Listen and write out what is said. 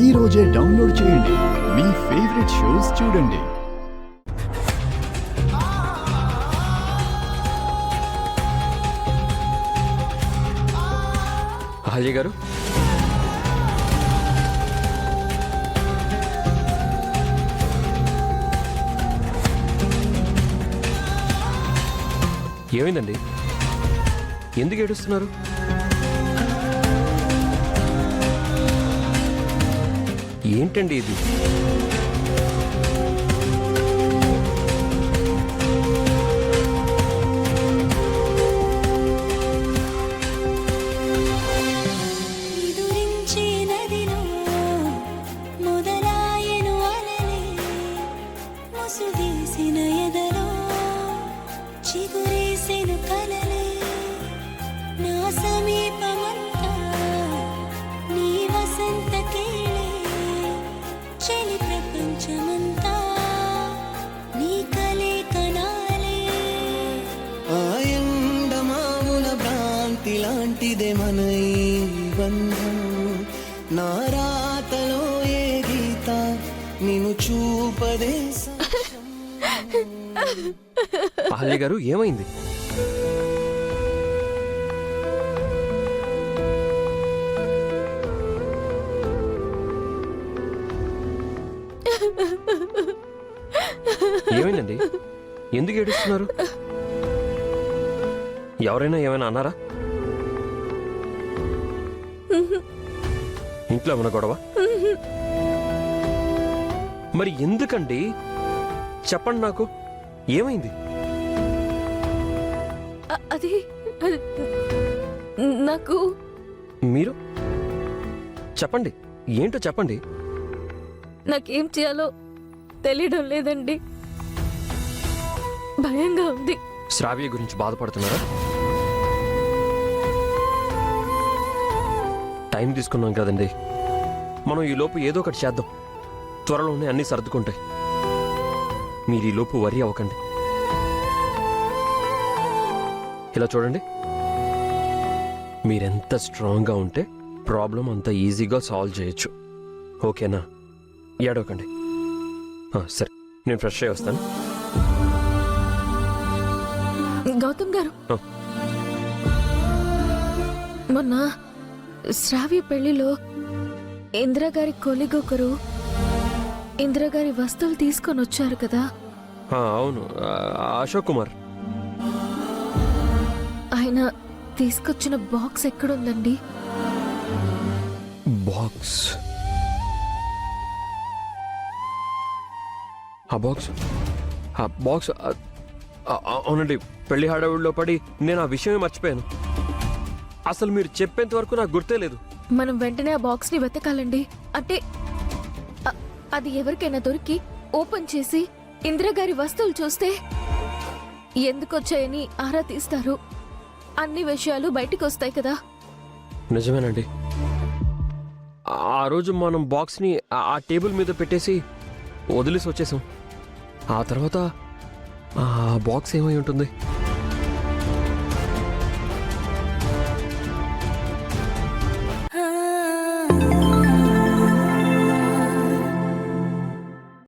ఈ రోజే డౌన్లోడ్ చేయండి. మీ ఫేవరెట్ షోస్ చూడండి. అహల్య గారు, ఏమైందండి? ఎందుకు ఏడుస్తున్నారు? ఏంటండి ఇది? లాంటిదే మన ఈ బంధం, నా రాతలో ఏ గీత నిన్ను చూపదే. అహల్య గారు, ఏమైంది? ఏమైందండి? ఎందుకు ఏడుస్తున్నారు? ఎవరైనా ఏమైనా అన్నారా? ఇంట్లో ఏమైనా గొడవ? మరి ఎందుకండి? చెప్పండి నాకు, ఏమైంది? అది నాకు మీరు చెప్పండి, ఏంటో చెప్పండి. నాకేం చేయాలో తెలియడం లేదండి. భయంగా ఉంది. శ్రావ్య గురించి బాధపడుతున్నారా? టైం తీసుకున్నాం కదండి, మనం ఈ లోపు ఏదో ఒకటి చేద్దాం. త్వరలోనే అన్నీ సర్దుకుంటాయి. మీరు ఈ లోపు వరి అవ్వకండి. ఇలా చూడండి, మీరెంత స్ట్రాంగ్గా ఉంటే ప్రాబ్లం అంత ఈజీగా సాల్వ్ చేయొచ్చు. ఓకేనా? ఏడవకండి. సరే, నేను ఫ్రెష్ అయ్యి వస్తాను. గౌతమ్ గారు, మొన్న శ్రావ్య పెళ్లిలో ఇందిరాగారి కొలిగ్ ఒకరు ఇందిరాగారి వస్తువులు తీసుకొని వచ్చారు కదా? అవును, అశోక్ కుమార్. ఆయన తీసుకొచ్చిన బాక్స్ ఎక్కడుందండి? బాక్స్? ఆ బాక్స్ అవునండి, పెళ్లి హడావుడిలో పడి నేను ఆ విషయమే మర్చిపోయాను. అసలు మీరు చెప్పేంత వరకు నాకు గుర్తే లేదు. మనం వెంటనే ఆ బాక్స్ ని వెతకాలండి. అంటే అది ఎవరికైనా దొరికి ఓపెన్ చేసి ఇందిరాగారి వస్తువులు చూస్తే ఎందుకొచ్చాయని ఆరా తీస్తారు. అన్ని విషయాలు బయటికి వస్తాయి కదా. నిజమేనండి. ఆ రోజు మనం బాక్స్ని ఆ టేబుల్ మీద పెట్టేసి వదిలేసి వచ్చేసాం. ఆ తర్వాత ఆ బాక్స్ ఏమై ఉంటుంది?